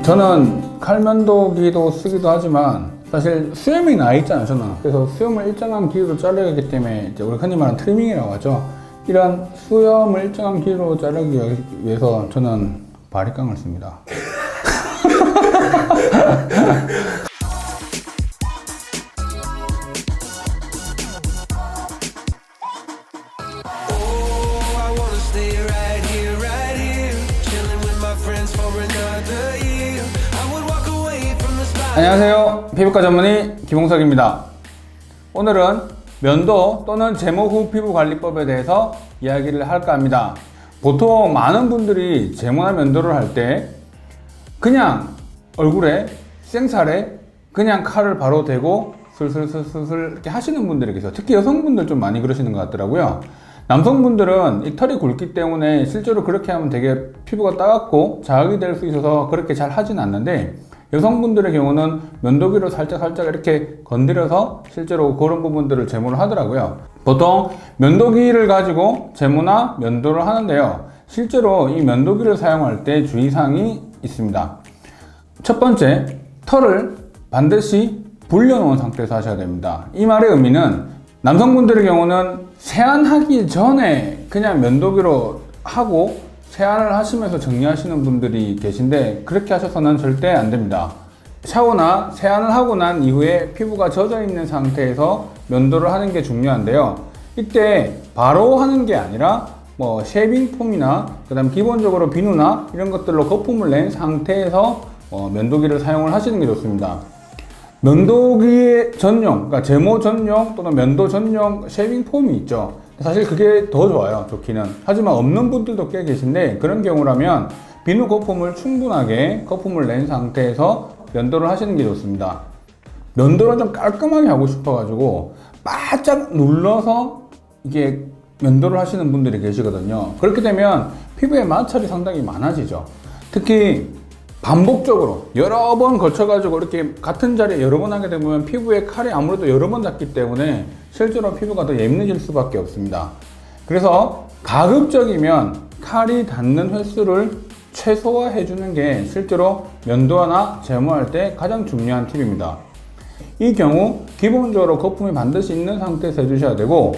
저는 칼면도기도 쓰기도 하지만 사실 수염이 나 있잖아요, 저는. 그래서 수염을 일정한 길이로 자르기 하기 때문에 이제 우리 흔히 말하는 트리밍이라고 하죠. 이런 수염을 일정한 길이로 자르기 위해서 저는 바리깡을 씁니다. 안녕하세요, 피부과 전문의 김홍석입니다. 오늘은 면도 또는 제모 후 피부관리법에 대해서 이야기를 할까 합니다. 보통 많은 분들이 제모나 면도를 할 때 그냥 얼굴에 생살에 그냥 칼을 바로 대고 슬슬슬슬 이렇게 하시는 분들이 계세요. 특히 여성분들 좀 많이 그러시는 것 같더라고요. 남성분들은 이 털이 굵기 때문에 실제로 그렇게 하면 되게 피부가 따갑고 자극이 될 수 있어서 그렇게 잘 하진 않는데, 여성분들의 경우는 면도기로 살짝 이렇게 건드려서 실제로 그런 부분들을 제모를 하더라고요. 보통 면도기를 가지고 제모나 면도를 하는데요, 실제로 이 면도기를 사용할 때 주의사항이 있습니다. 첫 번째, 털을 반드시 불려놓은 상태에서 하셔야 됩니다. 이 말의 의미는 남성분들의 경우는 세안하기 전에 그냥 면도기로 하고 세안을 하시면서 정리하시는 분들이 계신데, 그렇게 하셔서는 절대 안 됩니다. 샤워나 세안을 하고 난 이후에 피부가 젖어 있는 상태에서 면도를 하는 게 중요한데요, 이때 바로 하는 게 아니라 뭐 쉐이빙 폼이나 그다음 기본적으로 비누나 이런 것들로 거품을 낸 상태에서 면도기를 사용을 하시는 게 좋습니다. 면도기 전용, 그러니까 제모 전용 또는 면도 전용 쉐이빙 폼이 있죠. 사실 그게 더 좋아요, 좋기는. 하지만 없는 분들도 꽤 계신데, 그런 경우라면 비누 거품을 충분하게 거품을 낸 상태에서 면도를 하시는 게 좋습니다. 면도를 좀 깔끔하게 하고 싶어가지고 바짝 눌러서 이게 면도를 하시는 분들이 계시거든요. 그렇게 되면 피부에 마찰이 상당히 많아지죠. 특히 반복적으로 여러 번 거쳐가지고 이렇게 같은 자리에 여러 번 하게 되면 피부에 칼이 아무래도 여러 번 닿기 때문에 실제로 피부가 더 예민해질 수밖에 없습니다. 그래서 가급적이면 칼이 닿는 횟수를 최소화해 주는 게 실제로 면도나 제모할 때 가장 중요한 팁입니다. 이 경우 기본적으로 거품이 반드시 있는 상태에서 해주셔야 되고,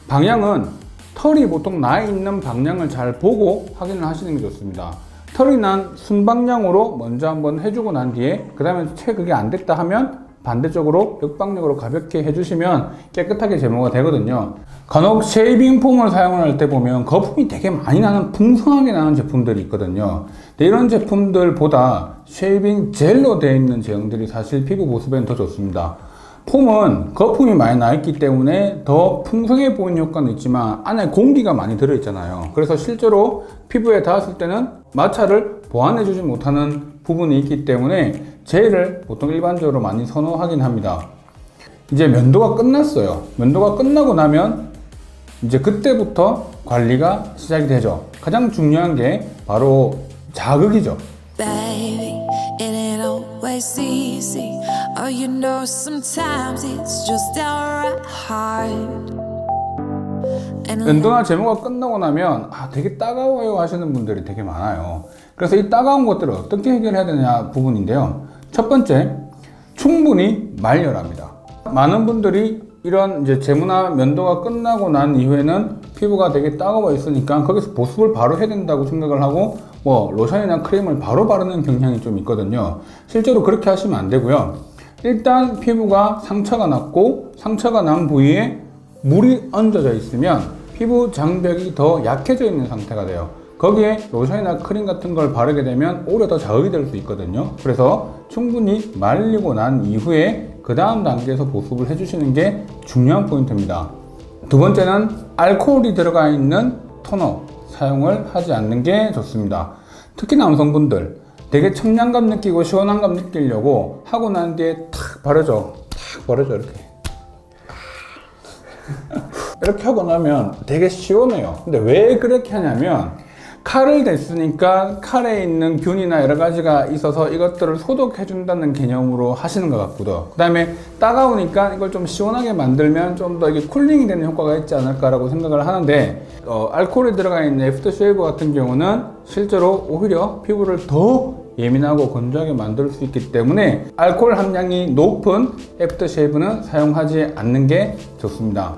방향은 털이 보통 나 있는 방향을 잘 보고 확인을 하시는 게 좋습니다. 털이 난 순방향으로 먼저 한번 해주고 난 뒤에 그 다음에 채 그게 안 됐다 하면 반대쪽으로 역방향으로 가볍게 해주시면 깨끗하게 제모가 되거든요. 간혹 쉐이빙 폼을 사용할 때 보면 거품이 되게 많이 나는, 풍성하게 나는 제품들이 있거든요. 근데 이런 제품들보다 쉐이빙 젤로 되어 있는 제형들이 사실 피부 보습에는 더 좋습니다. 폼은 거품이 많이 나 있기 때문에 더 풍성해 보이는 효과는 있지만 안에 공기가 많이 들어있잖아요. 그래서 실제로 피부에 닿았을 때는 마찰을 보완해 주지 못하는 부분이 있기 때문에 젤을 보통 일반적으로 많이 선호하긴 합니다. 이제 면도가 끝났어요. 면도가 끝나고 나면 이제 그때부터 관리가 시작이 되죠. 가장 중요한 게 바로 자극이죠. Baby, it ain't always easy. Oh, you know, sometimes it's just downright hard. 면도나 제모가 끝나고 나면 되게 따가워요 하시는 분들이 되게 많아요. 그래서 이 따가운 것들을 어떻게 해결해야 되냐 부분인데요, 첫 번째, 충분히 말려랍니다. 많은 분들이 이런 이제 제모나 면도가 끝나고 난 이후에는 피부가 되게 따가워 있으니까 거기서 보습을 바로 해야 된다고 생각을 하고 뭐 로션이나 크림을 바로 바르는 경향이 좀 있거든요. 실제로 그렇게 하시면 안 되고요. 일단 피부가 상처가 났고 상처가 난 부위에 물이 얹어져 있으면 피부 장벽이 더 약해져 있는 상태가 돼요. 거기에 로션이나 크림 같은 걸 바르게 되면 오히려 더 자극이 될 수 있거든요. 그래서 충분히 말리고 난 이후에 그 다음 단계에서 보습을 해주시는 게 중요한 포인트입니다. 두 번째는 알코올이 들어가 있는 토너 사용을 하지 않는 게 좋습니다. 특히 남성분들 되게 청량감 느끼고 시원한 감 느끼려고 하고 난 뒤에 탁 바르죠. 이렇게 이렇게 하고 나면 되게 시원해요. 근데 왜 그렇게 하냐면 칼을 댔으니까 칼에 있는 균이나 여러 가지가 있어서 이것들을 소독해 준다는 개념으로 하시는 것 같고요. 그 다음에 따가우니까 이걸 좀 시원하게 만들면 좀 더 이게 쿨링이 되는 효과가 있지 않을까라고 생각을 하는데, 알코올이 들어가 있는 애프터쉐이브 같은 경우는 실제로 오히려 피부를 더 예민하고 건조하게 만들 수 있기 때문에 알코올 함량이 높은 애프터쉐이브는 사용하지 않는 게 좋습니다.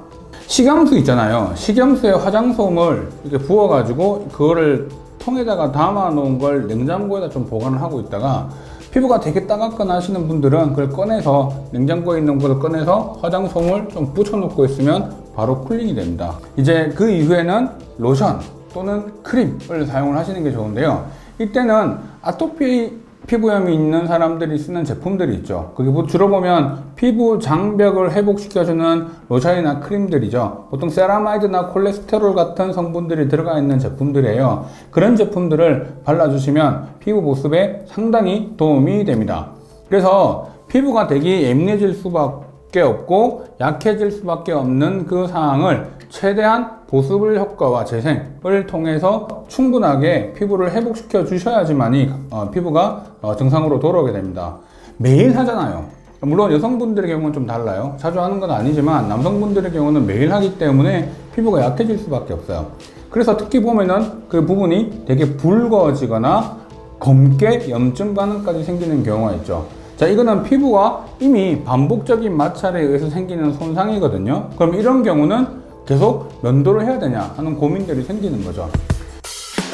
식염수 있잖아요. 식염수에 화장솜을 이렇게 부어가지고 그거를 통에다가 담아 놓은 걸 냉장고에다 좀 보관을 하고 있다가 피부가 되게 따갑거나 하시는 분들은 그걸 꺼내서 냉장고에 있는 걸 꺼내서 화장솜을 좀 붙여놓고 있으면 바로 쿨링이 됩니다. 이제 그 이후에는 로션 또는 크림을 사용을 하시는 게 좋은데요. 이때는 아토피 피부염이 있는 사람들이 쓰는 제품들이 있죠. 그게 주로 보면 피부 장벽을 회복시켜주는 로션이나 크림들이죠. 보통 세라마이드나 콜레스테롤 같은 성분들이 들어가 있는 제품들이에요. 그런 제품들을 발라주시면 피부 보습에 상당히 도움이 됩니다. 그래서 피부가 되게 예민해질 수밖에 없고 약해질 수밖에 없는 그 상황을 최대한 보습을 효과와 재생을 통해서 충분하게 피부를 회복시켜 주셔야지만이 피부가 정상으로 돌아오게 됩니다. 매일 하잖아요. 물론 여성분들의 경우는 좀 달라요. 자주 하는 건 아니지만 남성분들의 경우는 매일 하기 때문에 피부가 약해질 수밖에 없어요. 그래서 특히 보면은 그 부분이 되게 붉어지거나 검게 염증 반응까지 생기는 경우가 있죠. 자, 이거는 피부가 이미 반복적인 마찰에 의해서 생기는 손상이거든요. 그럼 이런 경우는 계속 면도를 해야 되냐 하는 고민들이 생기는 거죠.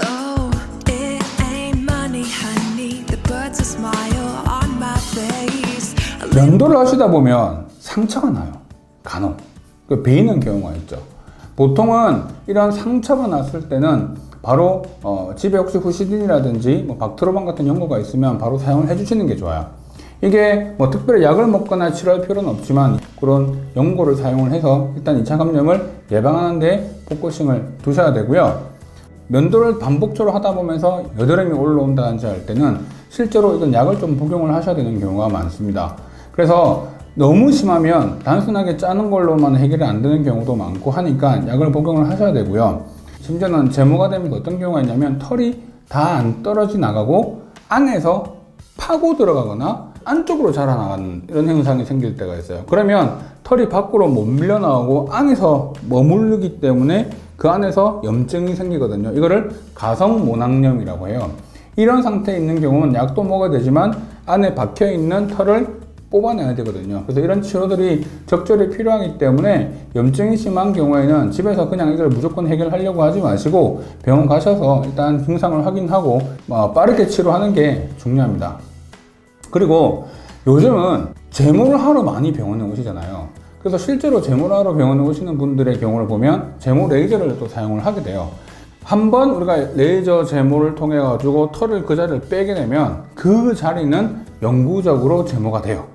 Oh, it ain't money, honey. The birds a smile on my face. 면도를 하시다 보면 상처가 나요. 간혹. 베이는 경우가 있죠. 보통은 이런 상처가 났을 때는 바로 집에 혹시 후시딘이라든지 박트로반 같은 연고가 있으면 바로 사용을 해주시는 게 좋아요. 이게 특별히 약을 먹거나 치료할 필요는 없지만 그런 연고를 사용을 해서 일단 2차 감염을 예방하는 데 포커싱을 두셔야 되고요. 면도를 반복적으로 하다 보면서 여드름이 올라온다든지 할 때는 실제로 이건 약을 좀 복용을 하셔야 되는 경우가 많습니다. 그래서 너무 심하면 단순하게 짜는 걸로만 해결이 안 되는 경우도 많고 하니까 약을 복용을 하셔야 되고요. 심지어는 제모가 되면 어떤 경우가 있냐면 털이 다 안 떨어져 나가고 안에서 파고 들어가거나 안쪽으로 자라나가는 이런 현상이 생길 때가 있어요. 그러면 털이 밖으로 못 밀려나오고 안에서 머무르기 때문에 그 안에서 염증이 생기거든요. 이거를 가성모낭염이라고 해요. 이런 상태에 있는 경우는 약도 먹어야 되지만 안에 박혀있는 털을 뽑아내야 되거든요. 그래서 이런 치료들이 적절히 필요하기 때문에 염증이 심한 경우에는 집에서 그냥 이걸 무조건 해결하려고 하지 마시고 병원 가셔서 일단 증상을 확인하고 빠르게 치료하는 게 중요합니다. 그리고 요즘은 제모를 하러 많이 병원에 오시잖아요. 그래서 실제로 제모를 하러 병원에 오시는 분들의 경우를 보면 제모 레이저를 또 사용을 하게 돼요. 한번 우리가 레이저 제모를 통해 가지고 털을 그 자리를 빼게 되면 그 자리는 영구적으로 제모가 돼요.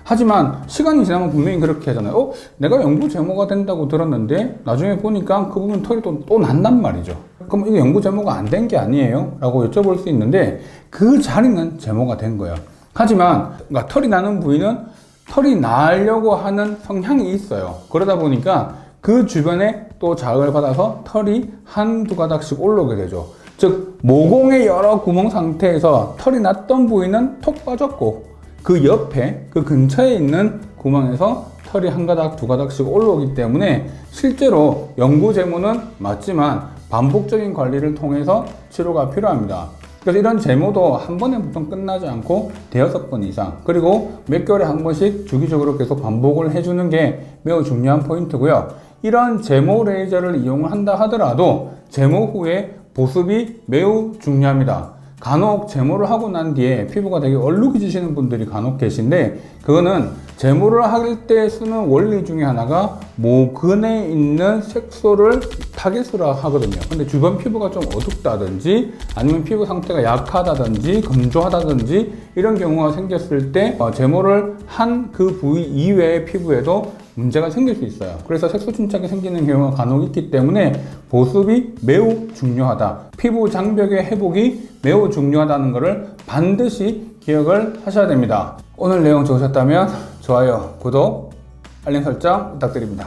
하지만 시간이 지나면 분명히 그렇게 하잖아요. 내가 영구 제모가 된다고 들었는데 나중에 보니까 그 부분 털이 또 난단 말이죠. 그럼 이게 영구 제모가 안 된 게 아니에요? 라고 여쭤볼 수 있는데 그 자리는 제모가 된 거예요. 하지만 털이 나는 부위는 털이 나려고 하는 성향이 있어요. 그러다 보니까 그 주변에 또 자극을 받아서 털이 한두 가닥씩 올라오게 되죠. 즉 모공의 여러 구멍 상태에서 털이 났던 부위는 톡 빠졌고 그 옆에 그 근처에 있는 구멍에서 털이 한 가닥 두 가닥씩 올라오기 때문에 실제로 영구 제모는 맞지만 반복적인 관리를 통해서 치료가 필요합니다. 그래서 이런 제모도 한 번에 보통 끝나지 않고 대여섯 번 이상 그리고 몇 개월에 한 번씩 주기적으로 계속 반복을 해주는 게 매우 중요한 포인트고요. 이런 제모 레이저를 이용을 한다 하더라도 제모 후에 보습이 매우 중요합니다. 간혹 제모를 하고 난 뒤에 피부가 되게 얼룩해지시는 분들이 간혹 계신데 그거는 제모를 할 때 쓰는 원리 중에 하나가 모근에 있는 색소를 타겟으로 하거든요. 근데 주변 피부가 좀 어둡다든지 아니면 피부 상태가 약하다든지 건조하다든지 이런 경우가 생겼을 때 제모를 한 그 부위 이외의 피부에도 문제가 생길 수 있어요. 그래서 색소 침착이 생기는 경우가 간혹 있기 때문에 보습이 매우 중요하다. 피부 장벽의 회복이 매우 중요하다는 것을 반드시 기억을 하셔야 됩니다. 오늘 내용 좋으셨다면 좋아요, 구독, 알림 설정 부탁드립니다.